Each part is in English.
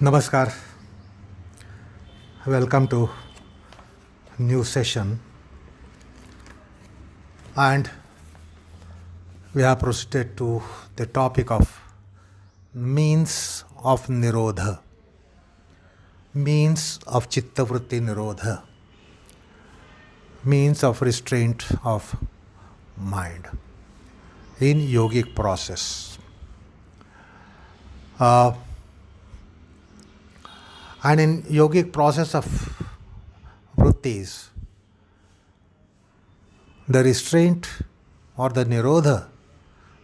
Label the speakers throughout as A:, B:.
A: Namaskar. Welcome to new session. And we have proceeded to the topic of means of Nirodha, means of Chittavritti Nirodha, means of restraint of mind in yogic process. And in yogic process of vrittis, the restraint or the nirodha,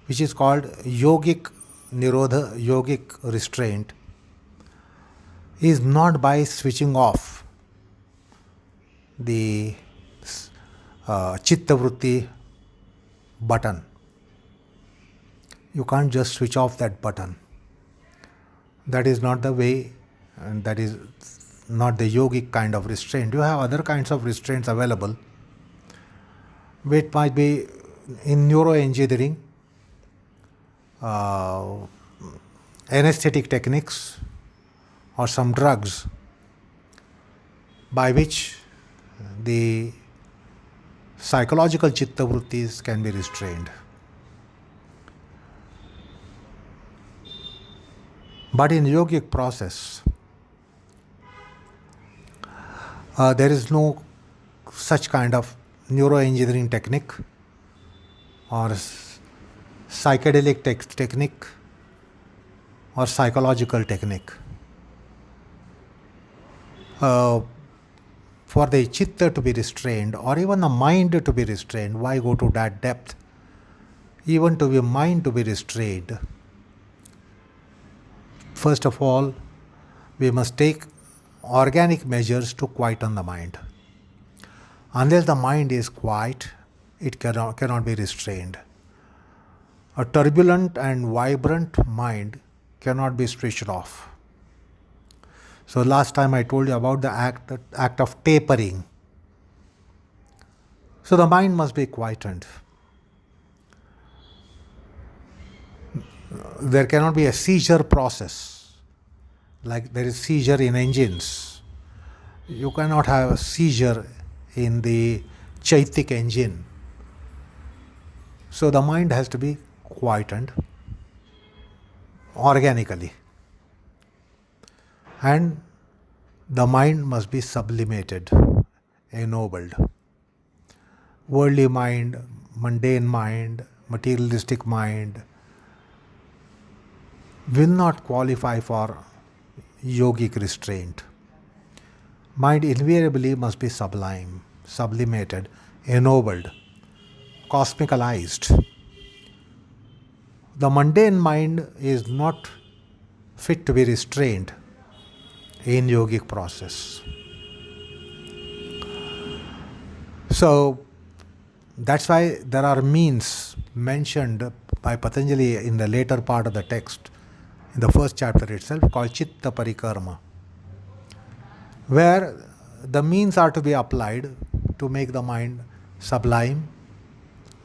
A: which is called yogic nirodha, yogic restraint, is not by switching off the chittavritti button. You can't just switch off that button. That is not the way, and that is not the yogic kind of restraint. You have other kinds of restraints available, which might be in neuroengineering, anesthetic techniques, or some drugs by which the psychological chittavrittis can be restrained. But in yogic process, there is no such kind of neuroengineering technique or psychedelic technique or psychological technique. For the chitta to be restrained or even the mind to be restrained, why go to that depth? Even to be mind to be restrained, first of all, we must take organic measures to quieten the mind. Unless the mind is quiet, it cannot be restrained. A turbulent and vibrant mind cannot be switched off. So last time I told you about the act of tapering. So the mind must be quietened. There cannot be a seizure process. Like there is seizure in engines. You cannot have a seizure in the Chaitik engine. So the mind has to be quietened organically. And the mind must be sublimated, ennobled. Worldly mind, mundane mind, materialistic mind will not qualify for yogic restraint. Mind invariably must be sublime, sublimated, ennobled, cosmicalized. The mundane mind is not fit to be restrained in yogic process. So that's why there are means mentioned by Patanjali in the later part of the text, in the first chapter itself, called Chitta Parikarma, where the means are to be applied to make the mind sublime,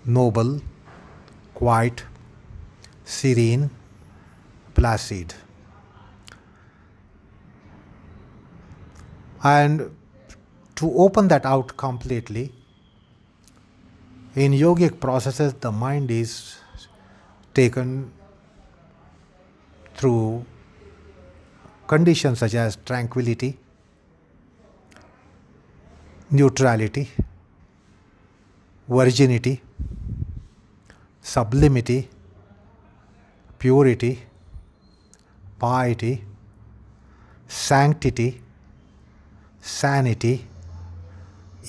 A: noble, quiet, serene, placid. And to open that out completely, in yogic processes, the mind is taken through conditions such as tranquility, neutrality, virginity, sublimity, purity, piety, sanctity, sanity,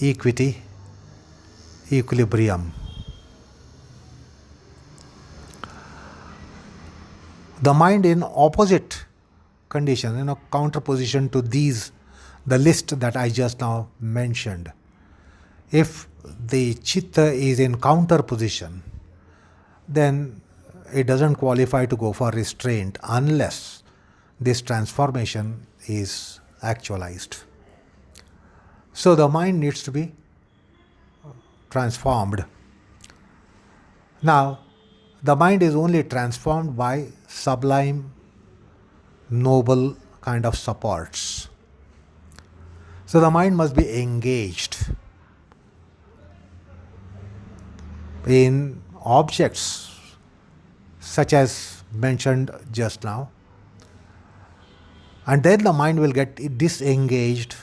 A: equity, equilibrium. The mind in opposite conditions, counterposition to these, the list that I just now mentioned. If the chitta is in counter position, then it doesn't qualify to go for restraint unless this transformation is actualized. So the mind needs to be transformed. Now, the mind is only transformed by sublime, noble, kind of supports. So the mind must be engaged in objects such as mentioned just now, and then the mind will get disengaged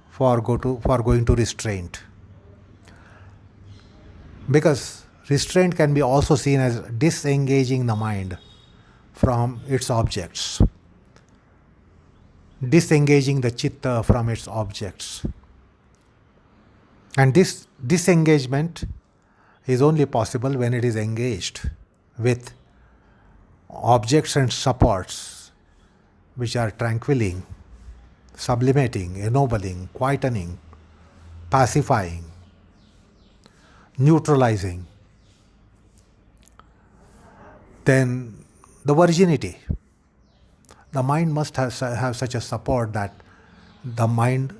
A: for going to restraint. Because restraint can be also seen as disengaging the mind from its objects, disengaging the chitta from its objects. And this disengagement is only possible when it is engaged with objects and supports which are tranquilling, sublimating, ennobling, quietening, pacifying, neutralizing. Then the virginity. The mind must have such a support that the mind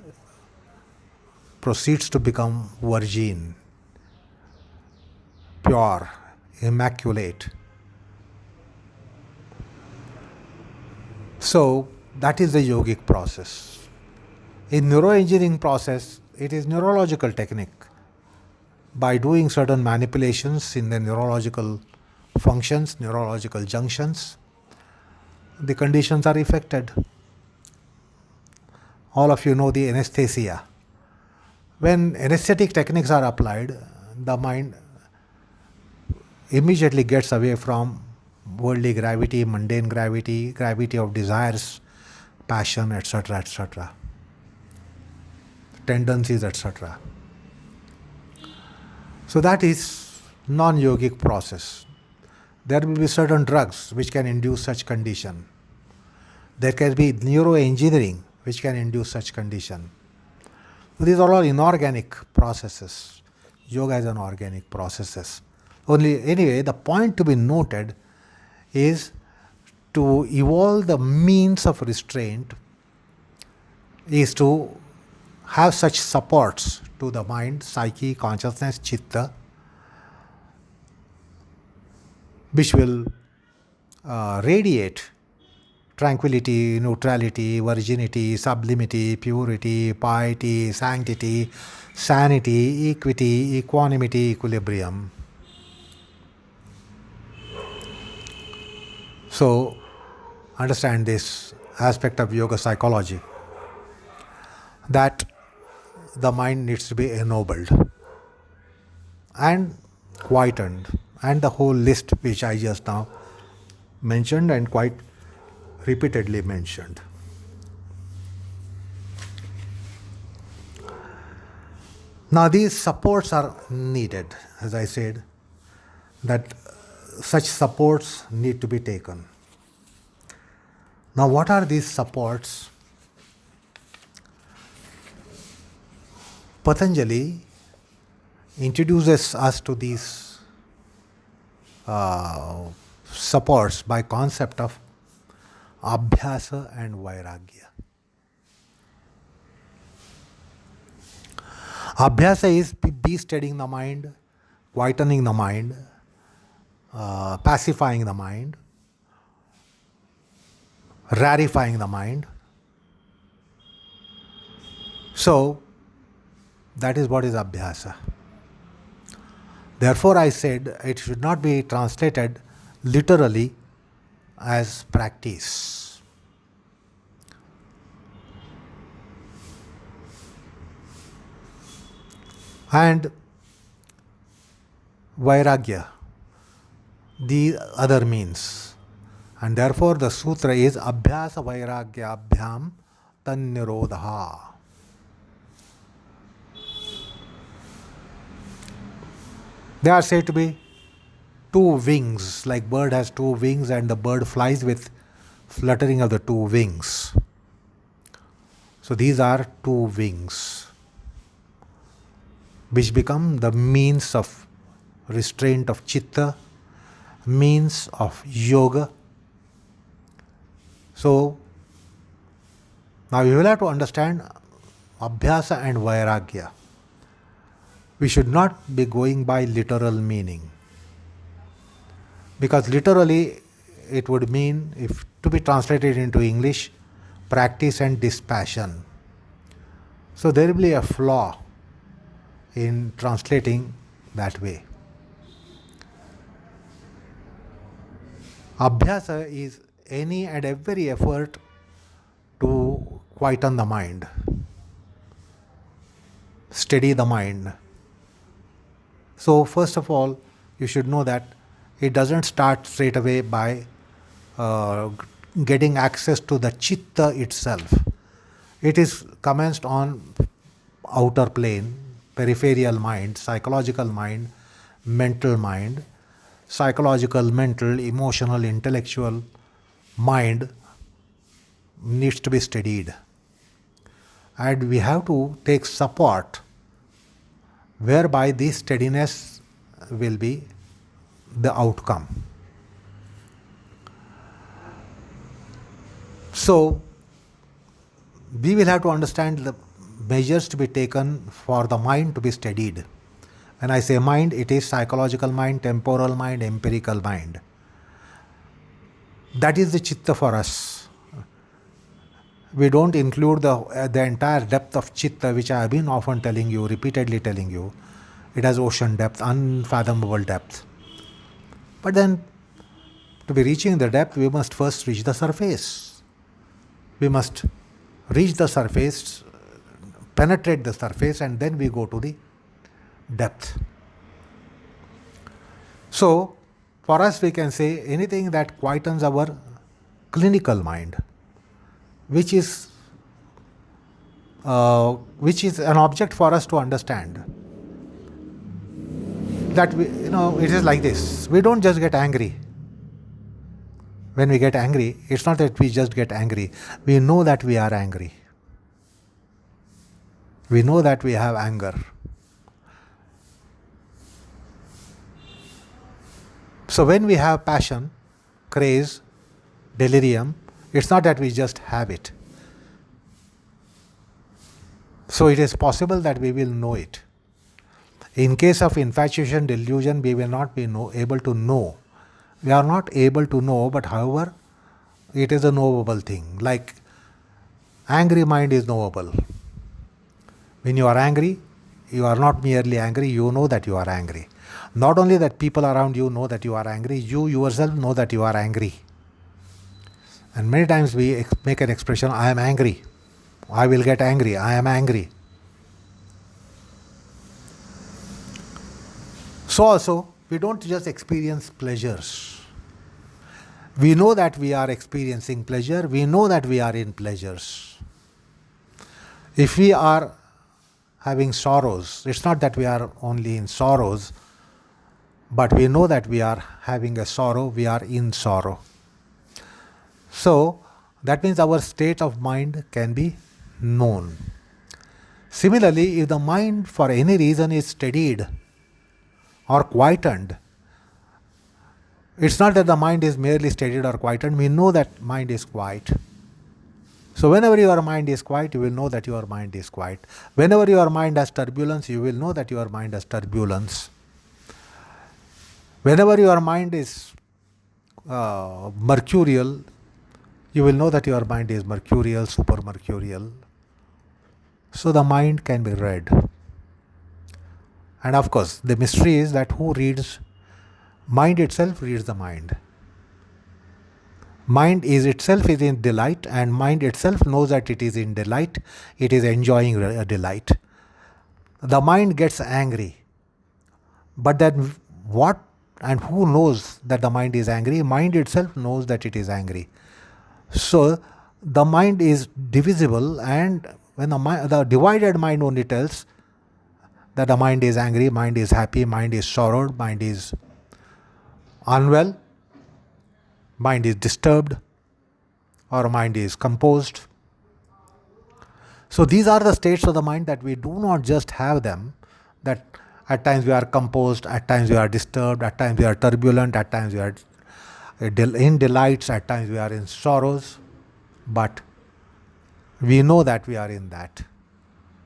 A: proceeds to become virgin, pure, immaculate. So that is the yogic process. In neuroengineering process, it is neurological technique. By doing certain manipulations in the neurological functions, neurological junctions, the conditions are affected. All of you know the anesthesia. When anesthetic techniques are applied, the mind immediately gets away from worldly gravity, mundane gravity, gravity of desires, passion, etc., tendencies, etc. So that is non-yogic process. There will be certain drugs which can induce such condition. There can be neuroengineering which can induce such condition. So these are all inorganic processes. Yoga is an organic processes. Only anyway, the point to be noted is to evolve the means of restraint is to have such supports to the mind, psyche, consciousness, chitta, which will radiate tranquility, neutrality, virginity, sublimity, purity, piety, sanctity, sanity, equity, equanimity, equilibrium. So, understand this aspect of yoga psychology, that the mind needs to be ennobled and quietened, and the whole list which I just now mentioned and quite repeatedly mentioned. Now these supports are needed, as I said, that such supports need to be taken. Now what are these supports? Patanjali introduces us to these supports by concept of abhyasa and vairagya. Abhyasa is be steadying the mind, quietening the mind, pacifying the mind, rarefying the mind. So, that is what is abhyasa. Therefore, I said it should not be translated literally as practice. And vairagya, the other means. And therefore the sutra is abhyasa vairagya abhyam tannirodha. They are said to be two wings, like bird has two wings and the bird flies with fluttering of the two wings. So these are two wings which become the means of restraint of chitta, means of yoga. So now you will have to understand abhyasa and vairagya. We should not be going by literal meaning, because literally it would mean, if to be translated into English, practice and dispassion. So there will be a flaw in translating that way. Abhyasa is any and every effort to quieten the mind, steady the mind. So first of all, you should know that it doesn't start straight away by getting access to the chitta itself. It is commenced on outer plane, peripheral mind, psychological mind, mental mind. Psychological, mental, emotional, intellectual mind needs to be steadied. And we have to take support whereby this steadiness will be the outcome. So, we will have to understand the measures to be taken for the mind to be steadied. When I say mind, it is psychological mind, temporal mind, empirical mind. That is the chitta for us. We don't include the entire depth of chitta, which I have been often telling you, repeatedly telling you. It has ocean depth, unfathomable depth. But then, to be reaching the depth, we must first reach the surface. We must reach the surface, penetrate the surface, and then we go to the depth. So, for us, we can say anything that quietens our clinical mind, which is an object for us to understand. That it is like this. We don't just get angry. When we get angry, it's not that we just get angry. We know that we are angry. We know that we have anger. So when we have passion, craze, delirium, it's not that we just have it. So it is possible that we will know it. In case of infatuation, delusion, we will not be able to know. We are not able to know, but however, it is a knowable thing. Like angry mind is knowable. When you are angry, you are not merely angry, you know that you are angry. Not only that people around you know that you are angry, you yourself know that you are angry. And many times we make an expression, I am angry. I will get angry. I am angry. So also, we don't just experience pleasures. We know that we are experiencing pleasure. We know that we are in pleasures. If we are having sorrows, it's not that we are only in sorrows, but we know that we are having a sorrow, we are in sorrow. So, that means our state of mind can be known. Similarly, if the mind for any reason is steadied or quietened, it's not that the mind is merely steadied or quietened, we know that mind is quiet. So whenever your mind is quiet, you will know that your mind is quiet. Whenever your mind has turbulence, you will know that your mind has turbulence. Whenever your mind is mercurial, you will know that your mind is mercurial, supermercurial. So the mind can be read. And of course, the mystery is that who reads? Mind itself reads the mind. Mind is itself is in delight, and mind itself knows that it is in delight. It is enjoying a delight. The mind gets angry. But then what and who knows that the mind is angry? Mind itself knows that it is angry. So the mind is divisible, and when the divided mind only tells that the mind is angry, mind is happy, mind is sorrowed, mind is unwell, mind is disturbed, or mind is composed. So these are the states of the mind that we do not just have them, that at times we are composed, at times we are disturbed, at times we are turbulent, at times we are in delights, at times we are in sorrows, but we know that we are in that.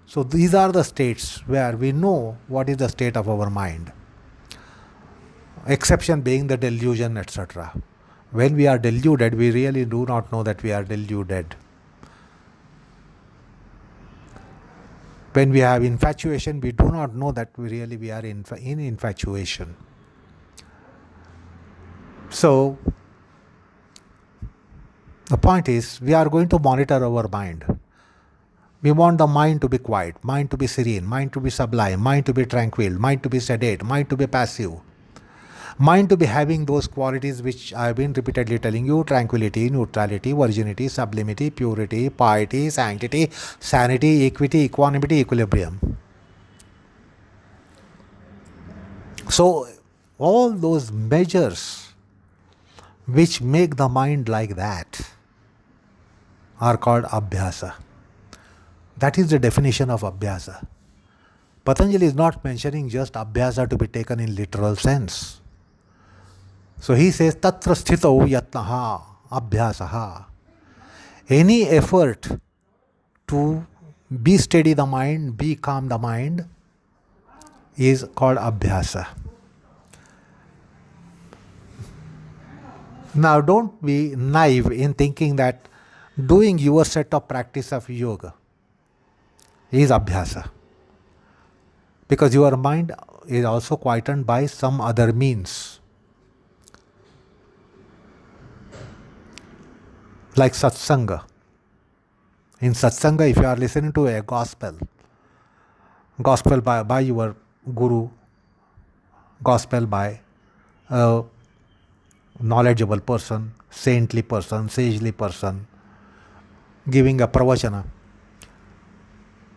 A: So these are the states where we know what is the state of our mind. Exception being the delusion, etc. When we are deluded, we really do not know that we are deluded. When we have infatuation, we do not know that we are in infatuation. So, the point is, we are going to monitor our mind. We want the mind to be quiet, mind to be serene, mind to be sublime, mind to be tranquil, mind to be sedate, mind to be passive, mind to be having those qualities which I have been repeatedly telling you: tranquility, neutrality, virginity, sublimity, purity, piety, sanctity, sanity, equity, equanimity, equilibrium. So, all those measures which make the mind like that are called abhyasa. That is the definition of abhyasa. Patanjali is not mentioning just abhyasa to be taken in literal sense. So he says, tatra sthitau yatnaha abhyasaha. Any effort to be steady the mind, be calm the mind, is called abhyasa. Now don't be naive in thinking that doing your set of practice of yoga is abhyasa, because your mind is also quietened by some other means, like satsanga. In satsanga, if you are listening to a gospel by your guru, gospel by a knowledgeable person, saintly person, sagely person, giving a pravachana,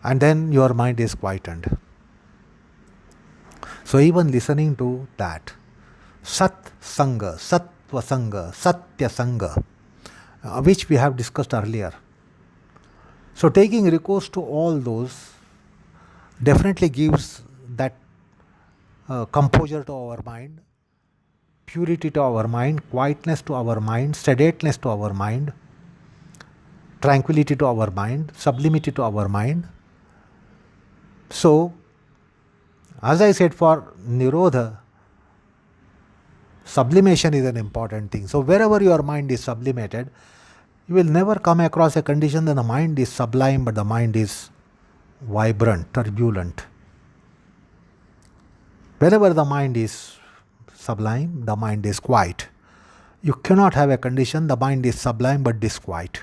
A: and then your mind is quietened. So even listening to that, Sat Sangha, Sattva Sangha, Satya Sangha, which we have discussed earlier. So taking recourse to all those definitely gives that composure to our mind, purity to our mind, quietness to our mind, sedateness to our mind, tranquility to our mind, sublimity to our mind. So, as I said, for Nirodha, sublimation is an important thing. So, wherever your mind is sublimated, you will never come across a condition that the mind is sublime but the mind is vibrant, turbulent. Wherever the mind is sublime, the mind is quiet. You cannot have a condition the mind is sublime but disquiet.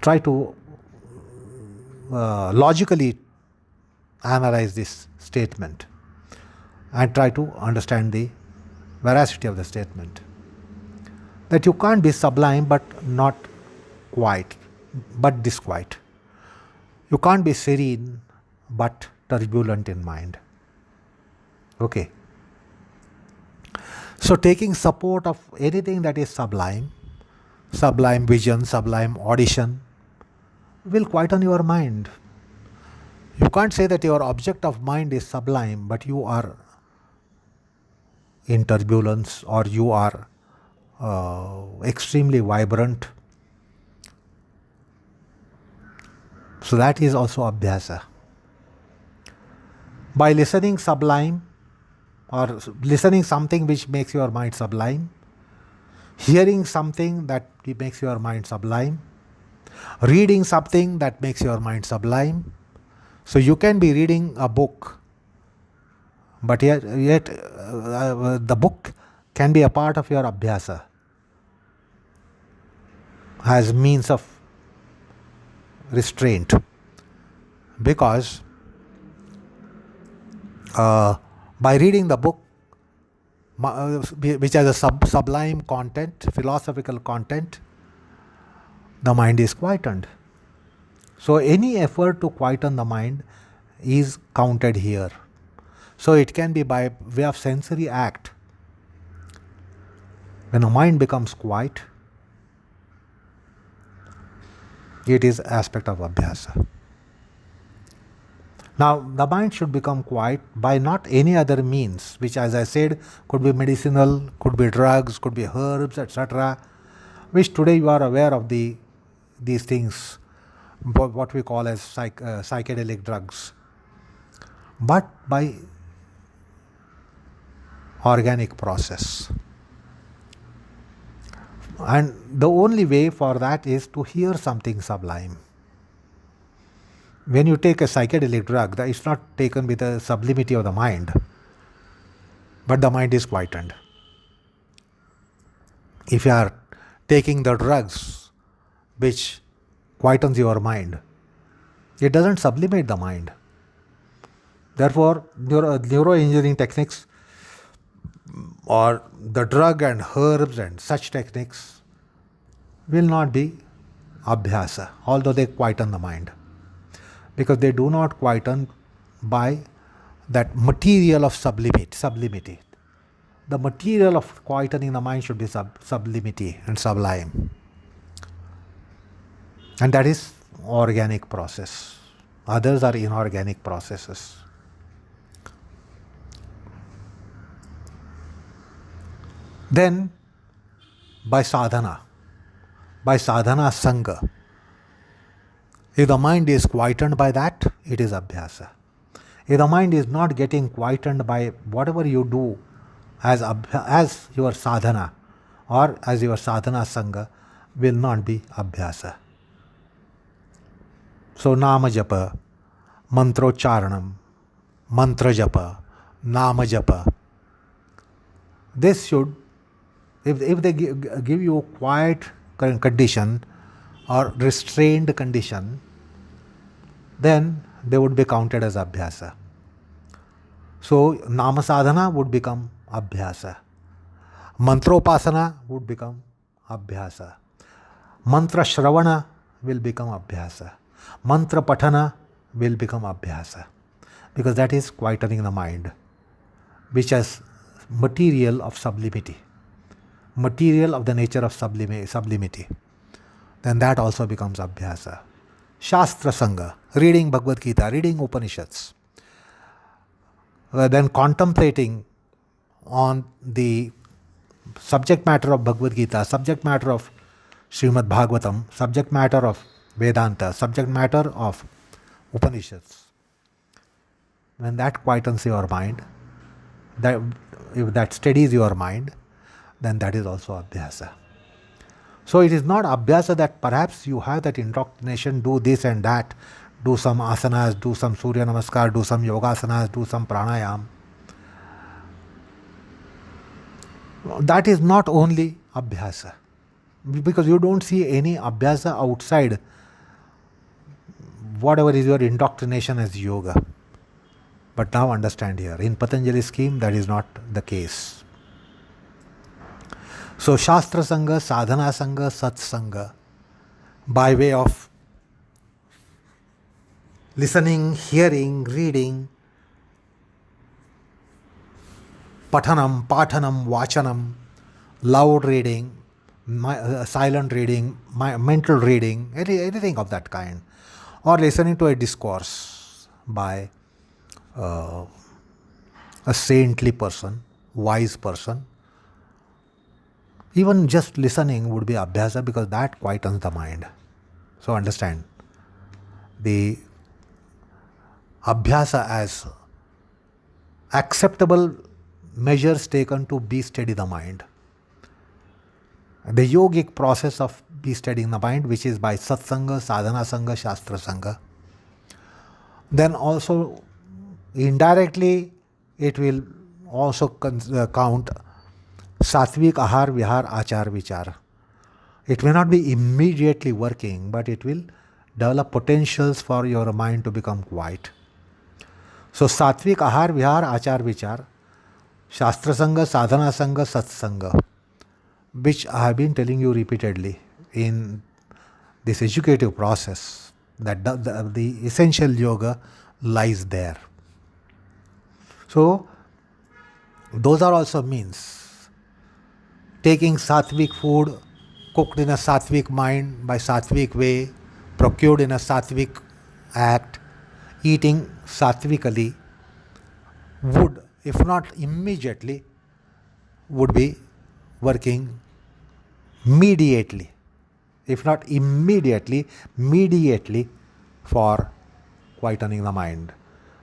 A: Try to logically analyze this statement and try to understand the veracity of the statement. That you can't be sublime but not quiet, but disquiet. You can't be serene but turbulent in mind. Okay. So taking support of anything that is sublime, sublime vision, sublime audition, will quieten your mind. You can't say that your object of mind is sublime, but you are in turbulence or you are extremely vibrant. So that is also abhyasa. By listening sublime or listening something which makes your mind sublime, hearing something that makes your mind sublime, reading something that makes your mind sublime. So you can be reading a book, but yet the book can be a part of your abhyasa as means of restraint, because by reading the book, which has a sublime content, philosophical content, the mind is quietened. So any effort to quieten the mind is counted here. So it can be by way of sensory act. When the mind becomes quiet, it is aspect of abhyasa. Now, the mind should become quiet by not any other means, which, as I said, could be medicinal, could be drugs, could be herbs, etc., which today you are aware of these things, what we call as psychedelic drugs, but by organic process. And the only way for that is to hear something sublime. When you take a psychedelic drug, it's not taken with the sublimity of the mind, but the mind is quietened. If you are taking the drugs which quietens your mind, it doesn't sublimate the mind. Therefore, neuroengineering techniques or the drug and herbs and such techniques will not be abhyasa, although they quieten the mind, because they do not quieten by that material of sublimity. The material of quietening the mind should be sublimity and sublime. And that is organic process. Others are inorganic processes. Then by sadhana sanga, if the mind is quietened by that, it is abhyasa. If the mind is not getting quietened by whatever you do as your sadhana or as your sadhana sanga, will not be abhyasa. So nama japa, mantrocharanam, mantra japa, nama japa, this should, if they give you quiet condition or restrained condition, then they would be counted as abhyasa. So nama sadhana would become abhyasa. Mantropasana would become abhyasa. Mantra shravana will become abhyasa. Mantra patana will become abhyasa, because that is quietening the mind, which has material of sublimity, material of the nature of sublimity. Then that also becomes abhyasa. Shastra sanga, reading Bhagavad Gita, reading Upanishads, then contemplating on the subject matter of Bhagavad Gita, subject matter of Srimad Bhagavatam, subject matter of Vedanta, subject matter of Upanishads. When that quietens your mind, if that steadies your mind, then that is also abhyasa. So it is not abhyasa that perhaps you have that indoctrination, do this and that, do some asanas, do some Surya Namaskar, do some yogasanas, do some pranayam. That is not only abhyasa, because you don't see any abhyasa outside whatever is your indoctrination as yoga. But now understand here, in Patanjali's scheme, that is not the case. So Shastra Sangha, Sadhana Sangha, Sat Sangha, by way of listening, hearing, reading, pathanam, vachanam, loud reading, silent reading, mental reading, anything of that kind, or listening to a discourse by a saintly person, wise person. Even just listening would be abhyasa, because that quietens the mind. So understand, the abhyasa as acceptable measures taken to be steady the mind. The yogic process of be steadying the mind, which is by satsanga, sadhana sangha, shastra sangha. Then also indirectly it will also count satvik ahar, vihar, achar, vichar. It may not be immediately working, but it will develop potentials for your mind to become quiet. So satvik ahar, vihar, achar, vichar, shastra sangha, sadhana sangha, satsanga, which I have been telling you repeatedly in this educative process, that the essential yoga lies there. So those are also means. Taking sattvic food, cooked in a sattvic mind, by sattvic way, procured in a sattvic act, eating sattvically, would, if not immediately, would be working mediately, if not immediately, mediately, for quietening the mind.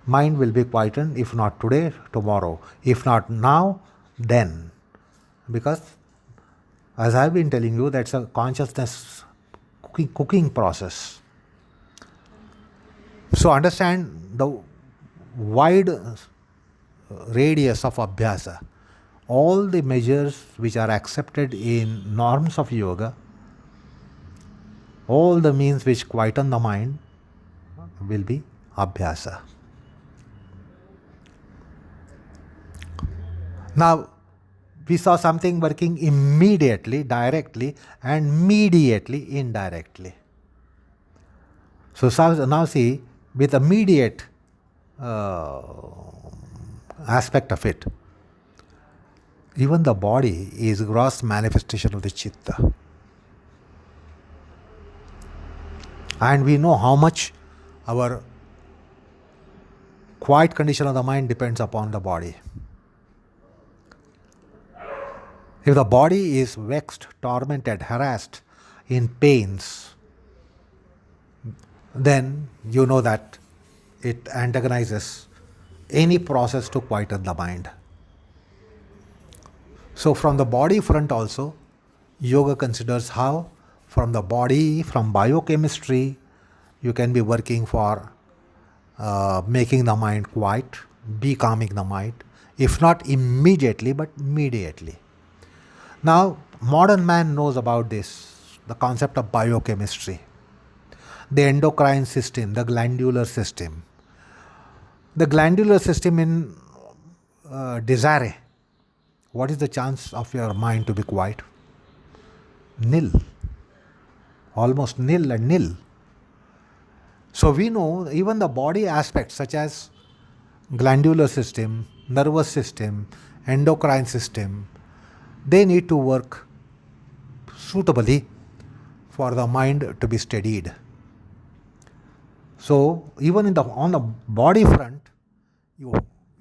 A: Mind will be quietened, if not today, tomorrow. If not now, then. Because As I've been telling you, that's a consciousness cooking process. So understand the wide radius of abhyasa. All the measures which are accepted in norms of yoga, all the means which quieten the mind will be abhyasa. Now, we saw something working immediately, directly, and mediately, indirectly. So now see, with immediate aspect of it, even the body is gross manifestation of the chitta. And we know how much our quiet condition of the mind depends upon the body. If the body is vexed, tormented, harassed, in pains, then you know that it antagonizes any process to quieten the mind. So from the body front also, yoga considers how from the body, from biochemistry, you can be working for making the mind quiet, becalming the mind, if not immediately, but mediately. Now, modern man knows about this, the concept of biochemistry, the endocrine system, the glandular system. The glandular system in desire, what is the chance of your mind to be quiet? Nil. Almost nil and nil. So we know even the body aspects such as glandular system, nervous system, endocrine system, they need to work suitably for the mind to be steadied. So even on the body front,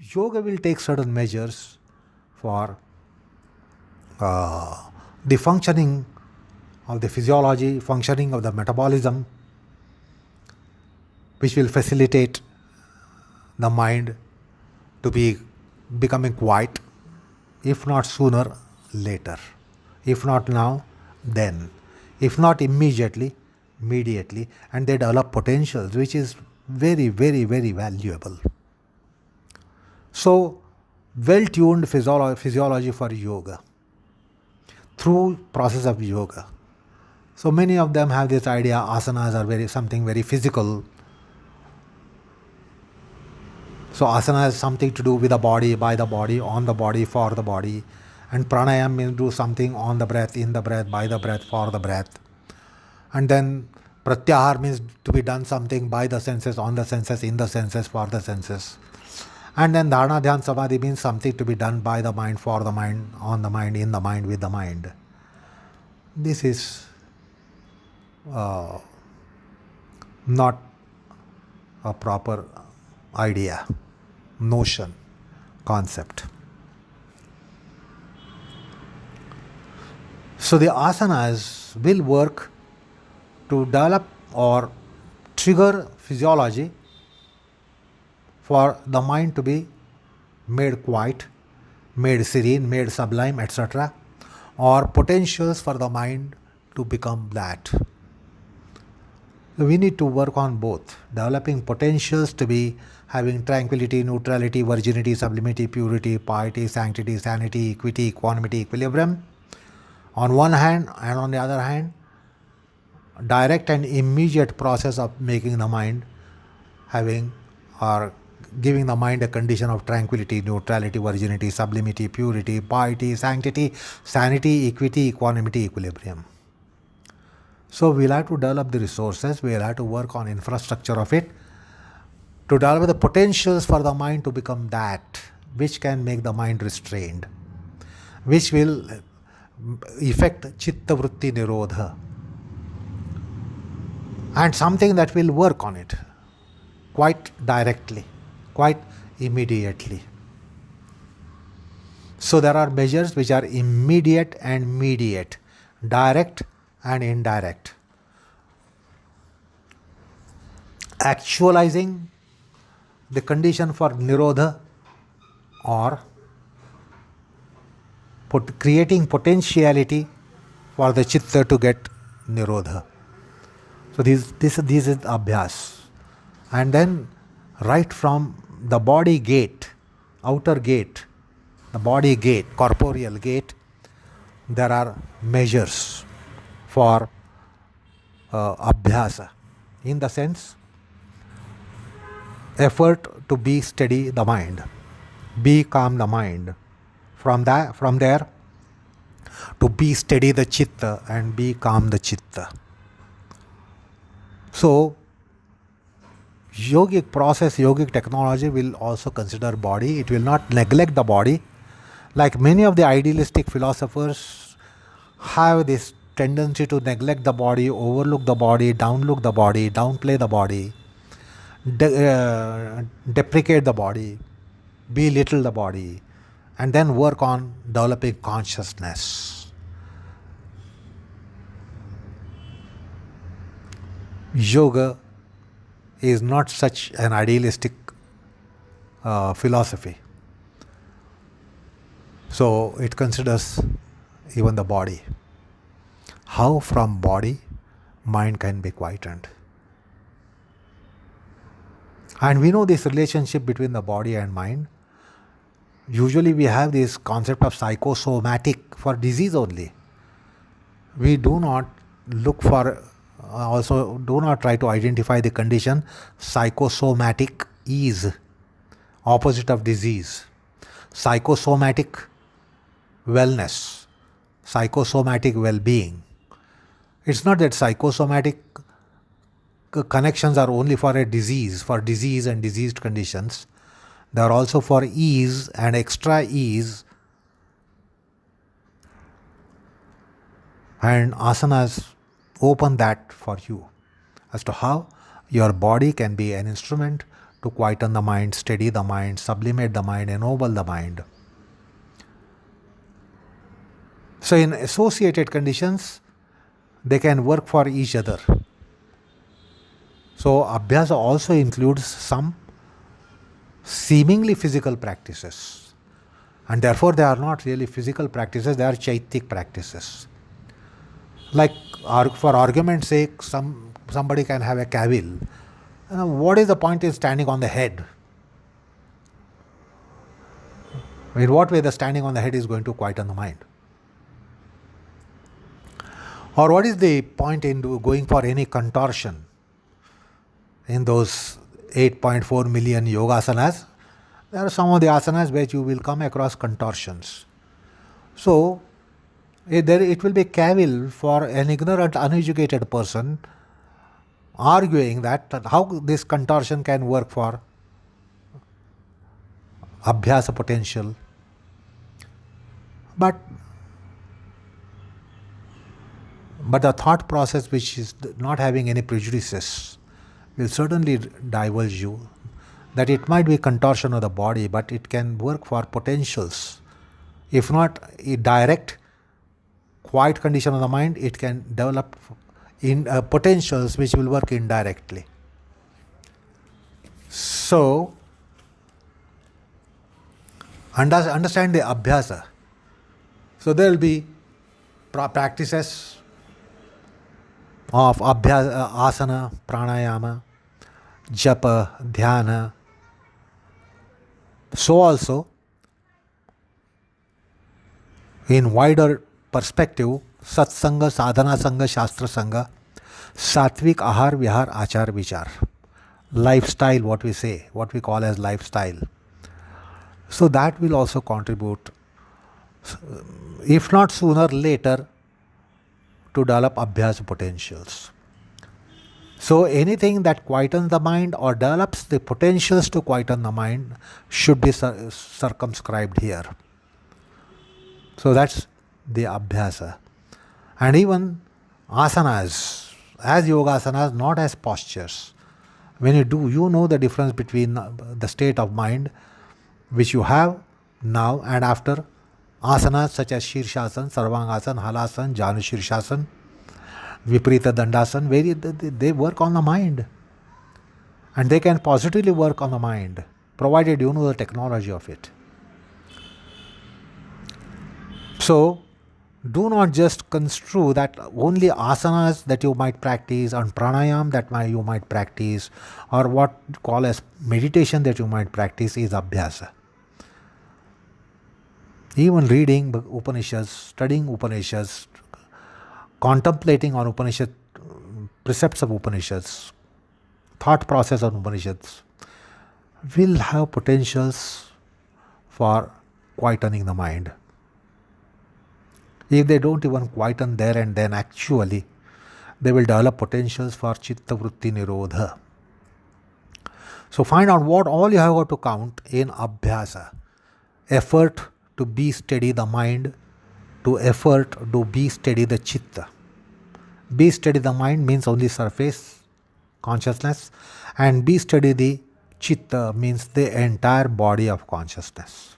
A: yoga will take certain measures for the functioning of the physiology, functioning of the metabolism, which will facilitate the mind to be becoming quiet, if not sooner, later. If not now, then. If not immediately, mediately, and they develop potentials, which is very, very, very valuable. So, well-tuned physiology for yoga through process of yoga. So many of them have this idea asanas are something very physical. So asana has something to do with the body, by the body, on the body, for the body. And pranayama means do something on the breath, in the breath, by the breath, for the breath. And then pratyahar means to be done something by the senses, on the senses, in the senses, for the senses. And then dharana, dhyan, samadhi means something to be done by the mind, for the mind, on the mind, in the mind, with the mind. This is not a proper idea, notion, concept. So the asanas will work to develop or trigger physiology for the mind to be made quiet, made serene, made sublime, etc., or potentials for the mind to become that. So we need to work on both, developing potentials to be having tranquility, neutrality, virginity, sublimity, purity, piety, sanctity, sanity, equity, equanimity, equilibrium on one hand, and on the other hand, direct and immediate process of making the mind having or giving the mind a condition of tranquility, neutrality, virginity, sublimity, purity, piety, sanctity, sanity, equity, equanimity, equilibrium. So we'll have to develop the resources, we'll have to work on infrastructure of it to develop the potentials for the mind to become that which can make the mind restrained, which will effect chitta vritti nirodha, and something that will work on it quite directly, quite immediately. So there are measures which are immediate and mediate, direct and indirect. Actualizing the condition for nirodha or creating potentiality for the chitta to get nirodha. So this is abhyas. And then right from the body gate, outer gate, the body gate, corporeal gate, there are measures for abhyasa. In the sense, effort to be steady the mind, be calm the mind. From there, to be steady the chitta and be calm the chitta. So, yogic process, yogic technology will also consider body. It will not neglect the body. Like many of the idealistic philosophers have this tendency to neglect the body, overlook the body, downlook the body, downplay the body, deprecate the body, belittle the body, and then work on developing consciousness. Yoga is not such an idealistic philosophy. So it considers even the body. How from body mind can be quietened. And we know this relationship between the body and mind. Usually we have this concept of psychosomatic for disease only. We do not look for, also do not try to identify the condition. Psychosomatic is opposite of disease. Psychosomatic wellness, psychosomatic well-being. It's not that psychosomatic connections are only for a disease, for disease and diseased conditions. They are also for ease and extra ease. And asanas open that for you as to how your body can be an instrument to quieten the mind, steady the mind, sublimate the mind, ennoble the mind. So in associated conditions, they can work for each other. So abhyasa also includes some seemingly physical practices. And therefore they are not really physical practices, they are chaitik practices. Like for argument's sake, somebody can have a cavil. What is the point in standing on the head? In what way the standing on the head is going to quieten the mind? Or what is the point in going for any contortion? In those 8.4 million yogasanas, there are some of the asanas where you will come across contortions. So, it will be cavil for an ignorant, uneducated person arguing that how this contortion can work for abhyasa potential. But the thought process, which is not having any prejudices, will certainly divulge you that it might be contortion of the body, but it can work for potentials. If not a direct, quiet condition of the mind, it can develop in potentials which will work indirectly. So, understand the abhyasa. So there will be practices of abhyasa, asana, pranayama, japa, dhyana. So also, in wider perspective, satsanga, sadhana sanga, shastra sanga, satvik ahar, vihar, achar, vichar. Lifestyle, what we say, what we call as lifestyle. So that will also contribute, if not sooner, later, to develop abhyasa potentials. So anything that quietens the mind or develops the potentials to quieten the mind should be circumscribed here. So that's the abhyasa. And even asanas, as yogasanas, not as postures. When you do, you know the difference between the state of mind which you have now and after asanas such as Shirshasana, Sarvangasana, Halasana, Janu Shirshasana, Viparita Dandasana, where they work on the mind. And they can positively work on the mind, provided you know the technology of it. So, Do not just construe that only asanas that you might practice and pranayam that you might practice or what you call as meditation that you might practice is abhyasa. Even reading Upanishads, studying Upanishads, contemplating on Upanishad, precepts of Upanishads, thought process on Upanishads will have potentials for quietening the mind. If they don't even quieten there and then, actually, they will develop potentials for chitta vritti nirodha. So find out what all you have got to count in abhyasa. Effort to be steady the mind, to effort to be steady the chitta. Be steady the mind means only surface consciousness, and be steady the chitta means the entire body of consciousness.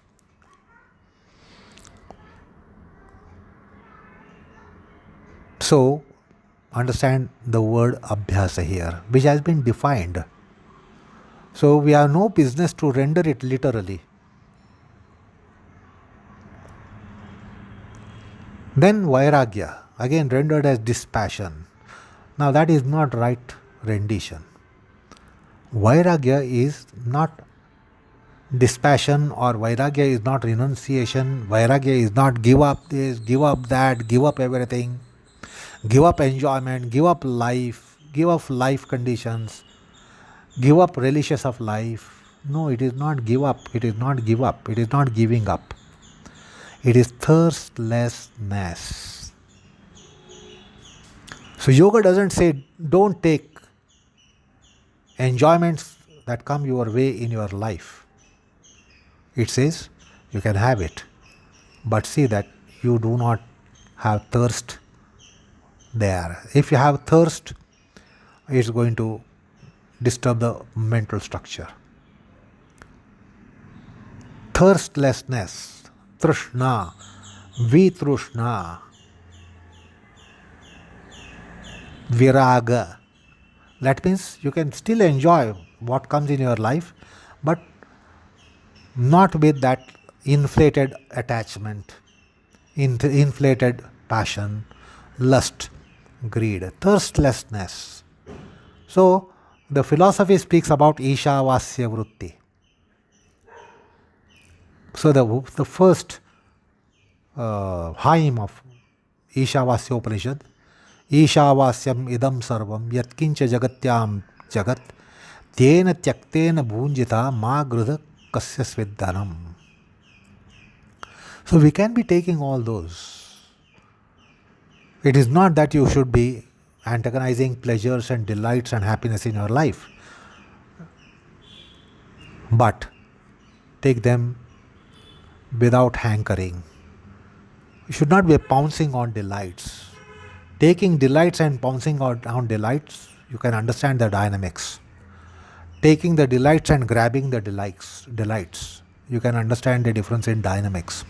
A: So, understand the word abhyasa here, which has been defined. So, we have no business to render it literally. Then vairagya, again rendered as dispassion. Now, that is not right rendition. Vairagya is not dispassion, or vairagya is not renunciation. Vairagya is not give up this, give up that, give up everything. Give up enjoyment, give up life conditions, give up relishes of life. No, it is not give up, it is not give up, it is not giving up. It is thirstlessness. So yoga doesn't say don't take enjoyments that come your way in your life. It says you can have it, but see that you do not have thirst there. If you have thirst, it's going to disturb the mental structure. Thirstlessness, trishna, vitrushna, viraga. That means you can still enjoy what comes in your life, but not with that inflated attachment, inflated passion, lust, greed, thirstlessness. So, the philosophy speaks about Ishavasya Vritti. So, the first hymn of Ishavasya Upanishad, Ishavasyam idam sarvam yatkincha jagatyam jagat tena tyaktena bhunjita ma grudha kasya svidhanam. So, we can be taking all those. It is not that you should be antagonizing pleasures and delights and happiness in your life, but take them without hankering. You should not be pouncing on delights. Taking delights and pouncing on delights, you can understand the dynamics. Taking the delights and grabbing the delights, you can understand the difference in dynamics.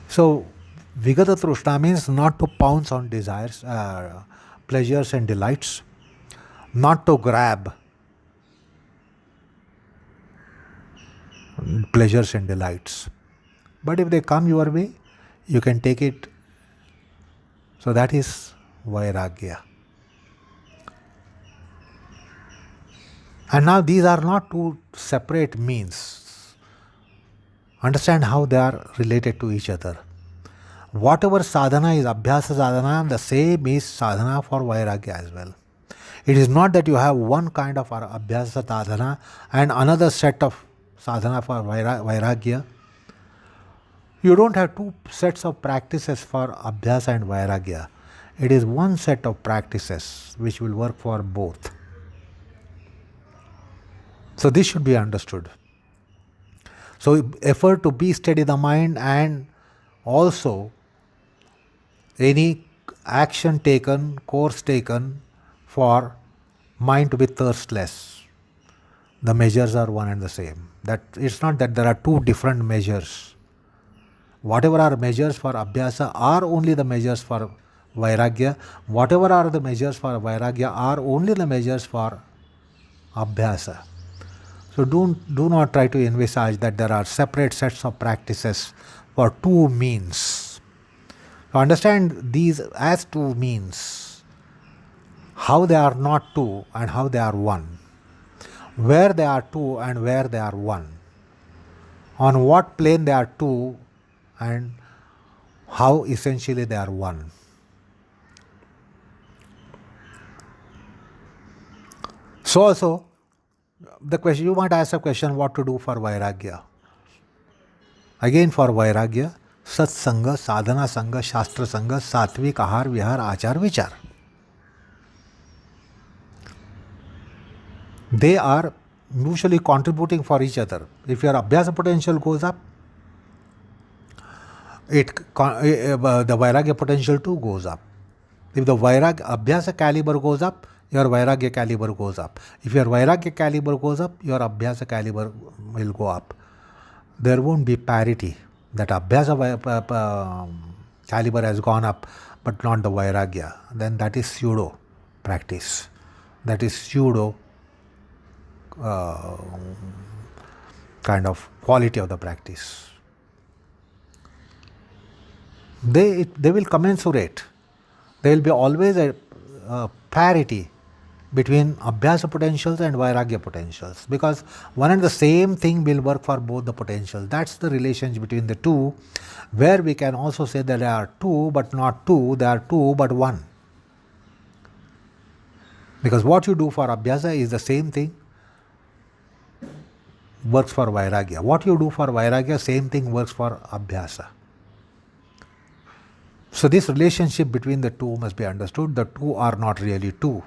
A: So, Vigata Trushna means not to pounce on desires, pleasures and delights, not to grab pleasures and delights. But if they come your way, you can take it. So that is Vairagya. And now these are not two separate means. Understand how they are related to each other. Whatever sadhana is abhyasa sadhana, the same is sadhana for vairagya as well. It is not that you have one kind of abhyasa sadhana and another set of sadhana for vairagya. You don't have two sets of practices for abhyasa and vairagya. It is one set of practices which will work for both. So this should be understood. So effort to be steady the mind, and also any action taken, course taken for mind to be thirstless. The measures are one and the same. That it's not that there are two different measures. Whatever are measures for abhyasa are only the measures for vairagya. Whatever are the measures for vairagya are only the measures for abhyasa. So do not try to envisage that there are separate sets of practices for two means. To understand these as two means how they are not two and how they are one, where they are two and where they are one, on what plane they are two and how essentially they are one. So also, the question, you might ask a question, what to do for Vairagya? Again, for Vairagya, Satsanga, Sadhana Sangha, Shastra Sangha, Satvik Ahar, Vihar, Achar, Vichar. They are mutually contributing for each other. If your Abhyasa potential goes up, the Vairagya potential too goes up. If the Abhyasa caliber goes up, your Vairagya caliber goes up. If your Vairagya caliber goes up, your Abhyasa caliber will go up. There won't be parity. That Abhyasa caliber has gone up, but not the Vairagya. Then that is pseudo practice. That is pseudo kind of quality of the practice. They will commensurate. There will be always a parity between Abhyasa potentials and Vairagya potentials, because one and the same thing will work for both the potentials. That's the relationship between the two, where we can also say that they are two but not two, they are two but one. Because what you do for Abhyasa is the same thing works for Vairagya. What you do for Vairagya, same thing works for Abhyasa. So this relationship between the two must be understood. The two are not really two.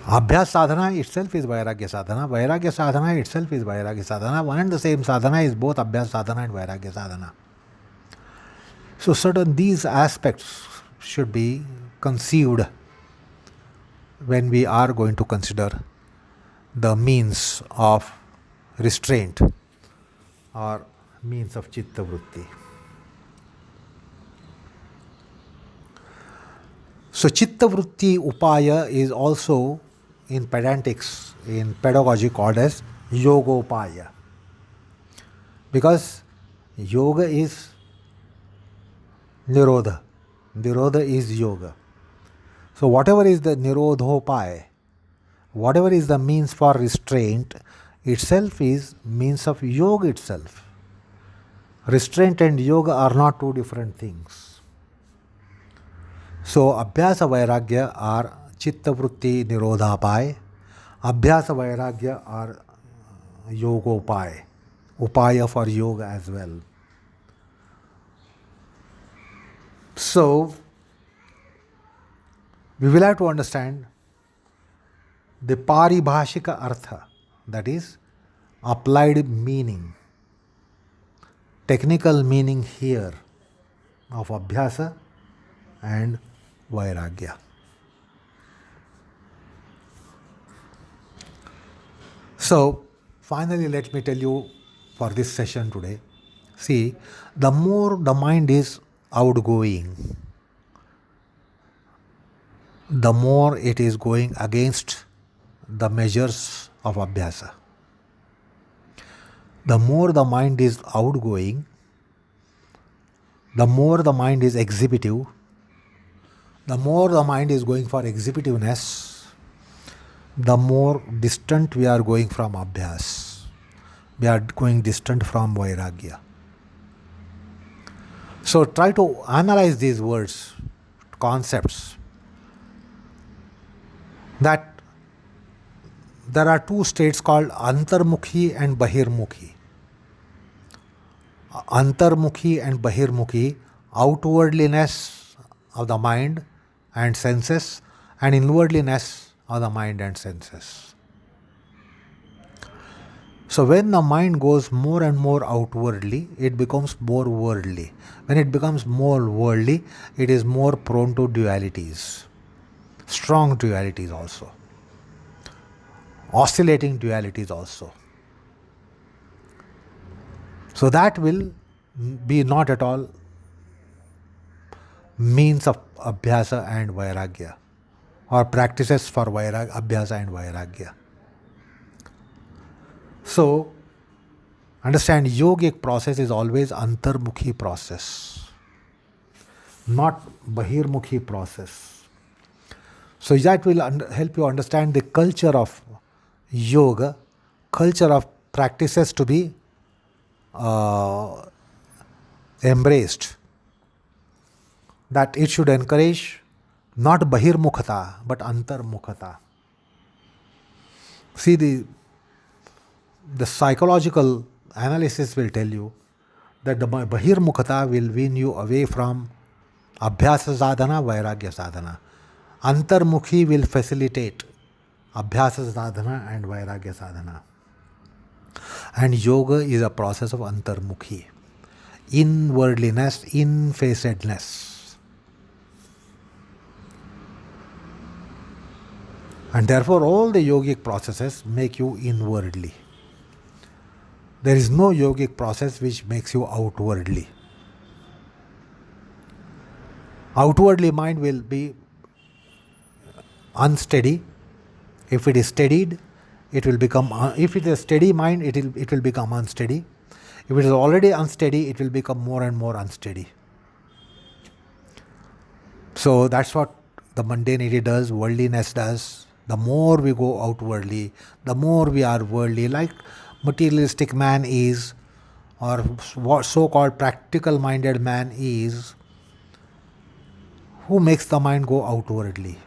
A: Abhyas sadhana itself is Vairagya sadhana. Vairagya sadhana itself is Vairagya sadhana. One and the same sadhana is both Abhyas sadhana and Vairagya sadhana. So certain these aspects should be conceived when we are going to consider the means of restraint or means of chitta vritti. So chitta vritti upaya is also in pedantics, in pedagogy, called as yogopaya. Because yoga is nirodha. Nirodha is yoga. So whatever is the nirodhopaya, whatever is the means for restraint, itself is means of yoga itself. Restraint and yoga are not two different things. So Abhyasa Vairagya are Chitta Vritti Nirodhapaya, Abhyasa Vairagya are Yogopaya, upaya for yoga as well. So we will have to understand the paribhashika artha, that is applied meaning, technical meaning here of Abhyasa and Vairagya. So finally, let me tell you for this session today, see, the more the mind is outgoing, the more it is going against the measures of Abhyasa. The more the mind is outgoing, the more the mind is exhibitive, the more the mind is going for exhibitiveness, the more distant we are going from Abhyas. We are going distant from Vairagya. So try to analyze these words, concepts, that there are two states called Antarmukhi and Bahirmukhi. Antarmukhi and Bahirmukhi, outwardliness of the mind and senses, and inwardliness of the mind and senses. So when the mind goes more and more outwardly, it becomes more worldly. When it becomes more worldly, it is more prone to dualities, strong dualities also, oscillating dualities also. So that will be not at all means of Abhyasa and Vairagya, or practices for Abhyasa and Vairagya. So Understand, yogic process is always antarmukhi process, not bahirmukhi process. So that will help you understand the culture of yoga, culture of practices to be embraced. That it should encourage not bahirmukhata but antarmukhata. See, the psychological analysis will tell you that the bahirmukhata will win you away from abhyasa sadhana, vairagya sadhana. Antarmukhi will facilitate abhyasa sadhana and vairagya sadhana. And yoga is a process of antarmukhi, inwardliness, infacedness. And therefore all the yogic processes make you inwardly. There is no yogic process which makes you outwardly. Outwardly mind will be unsteady. If it is steadied, it will become, if it is a steady mind, it will become unsteady. If it is already unsteady, it will become more and more unsteady. So that's what the mundanity does, worldliness does. The more we go outwardly, the more we are worldly, like materialistic man is, or what so-called practical-minded man is, who makes the mind go outwardly.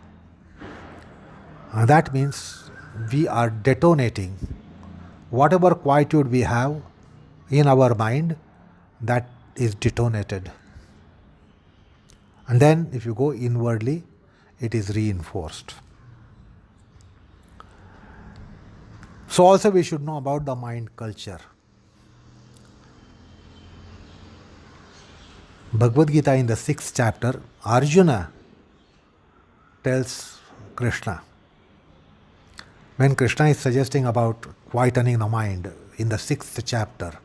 A: And that means we are detonating whatever quietude we have in our mind, that is detonated. And then if you go inwardly, it is reinforced. So also we should know about the mind culture. Bhagavad Gita in the 6th chapter, Arjuna tells Krishna, when Krishna is suggesting about quietening the mind in the 6th chapter,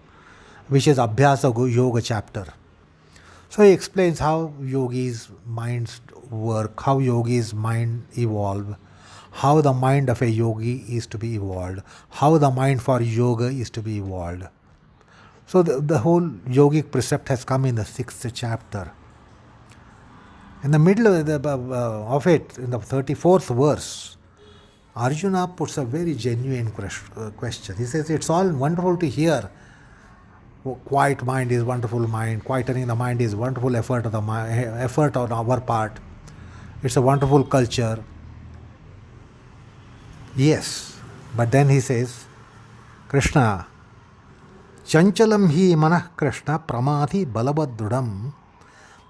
A: which is Abhyasa Yoga chapter. So he explains how yogis' minds work, how yogis' mind evolve, how the mind of a yogi is to be evolved, how the mind for yoga is to be evolved. So the whole yogic precept has come in the 6th chapter. In the middle of it, in the 34th verse, Arjuna puts a very genuine question. He says, it's all wonderful to hear. Quiet mind is wonderful mind. Quietening the mind is wonderful effort on our part. It's a wonderful culture. Yes, but then he says, Krishna, chanchalam hi manah Krishna pramati balabadrudam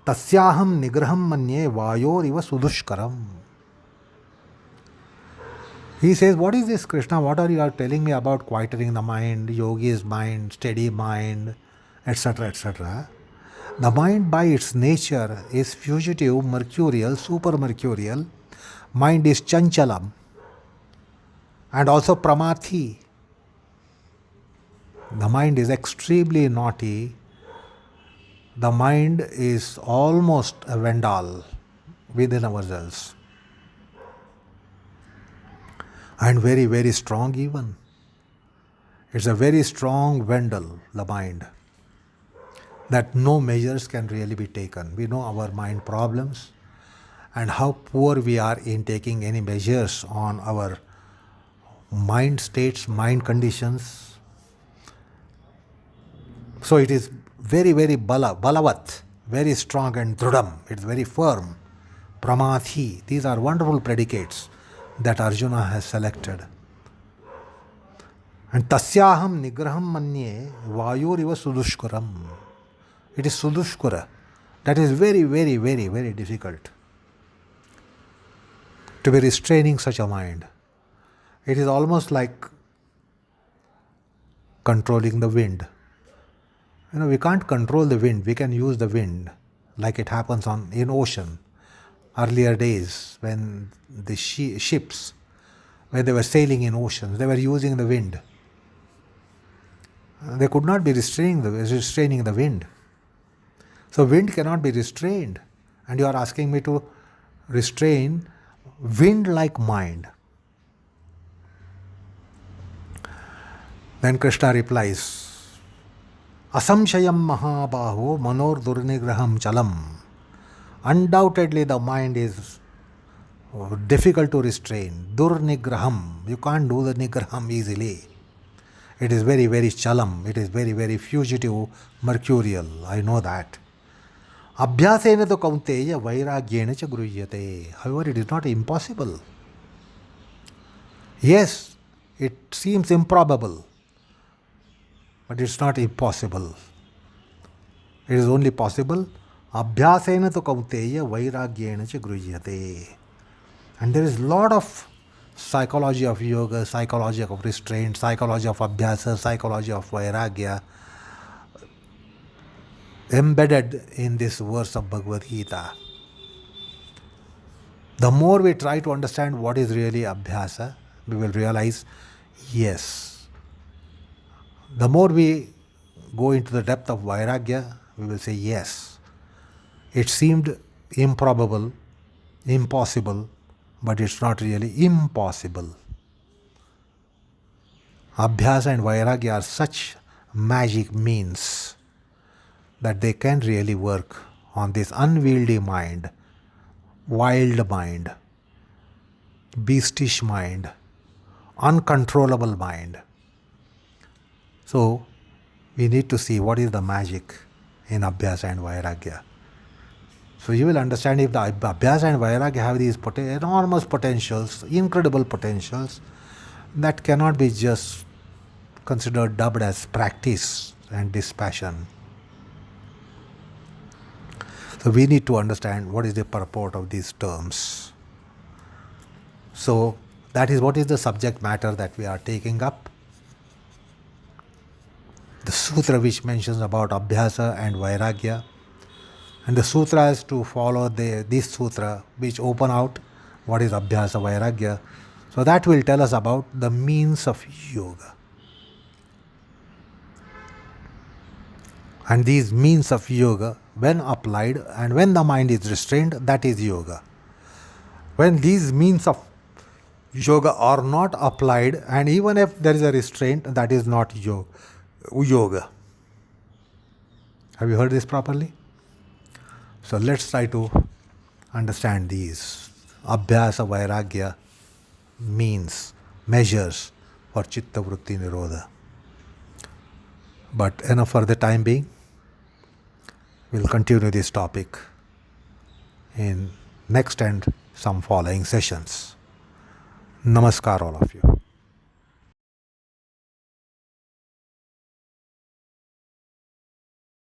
A: tasyaham nigraham manye vayoriva sudushkaram. He says, what is this, Krishna? What are you telling me about quietening the mind, yogi's mind, steady mind, etc., etc.? The mind by its nature is fugitive, mercurial, supermercurial. Mind is chanchalam and also pramati. The mind is extremely naughty. The mind is almost a Vendal within ourselves. And very, very strong even. It's a very strong Vendal, the mind, that no measures can really be taken. We know our mind problems and how poor we are in taking any measures on our mind states, mind conditions. So it is very, very balavat, very strong and drudam. It's very firm. Pramathi. These are wonderful predicates that Arjuna has selected. And tasyaham nigraham manye vayuriva sudushkuram. It is sudushkura. That is very, very, very, very difficult to be restraining such a mind. It is almost like controlling the wind. We can't control the wind. We can use the wind like it happens in ocean. Earlier days when the ships, when they were sailing in oceans, they were using the wind. They could not be restraining the wind. So wind cannot be restrained. And you are asking me to restrain wind like mind. Then Krishna replies, Asamshayam mahabaho manor durnigraham chalam. Undoubtedly, the mind is difficult to restrain. Durnigraham. You can't do the nigraham easily. It is very, very chalam. It is very, very fugitive, mercurial. I know that. Abhyasena to kaunteya vairagyena cha gruhyate. However, it is not impossible. Yes, it seems improbable, but it's not impossible. It is only possible. Abhyasena to kaunteya vairagyena cha gruhyate. And there is a lot of psychology of yoga, psychology of restraint, psychology of abhyasa, psychology of vairagya embedded in this verse of Bhagavad Gita. The more we try to understand what is really abhyasa, we will realize, yes. The more we go into the depth of vairagya, we will say, yes. It seemed improbable, impossible, but it's not really impossible. Abhyasa and vairagya are such magic means that they can really work on this unwieldy mind, wild mind, beastish mind, uncontrollable mind. So, we need to see what is the magic in abhyasa and vairagya. So you will understand if the abhyasa and vairagya have these enormous potentials, incredible potentials, that cannot be just considered dubbed as practice and dispassion. So we need to understand what is the purport of these terms. So that is what is the subject matter that we are taking up. The sutra which mentions about abhyasa and vairagya. And the sutras to follow this sutra which open out what is abhyasa vairagya. So that will tell us about the means of yoga. And these means of yoga, when applied and when the mind is restrained, that is yoga. When these means of yoga are not applied, and even if there is a restraint, that is not yoga. Have you heard this properly? So let's try to understand these. Abhyasa vairagya means, measures for chitta vritti nirodha. But enough for the time being. We'll continue this topic in next and some following sessions. Namaskar all of you.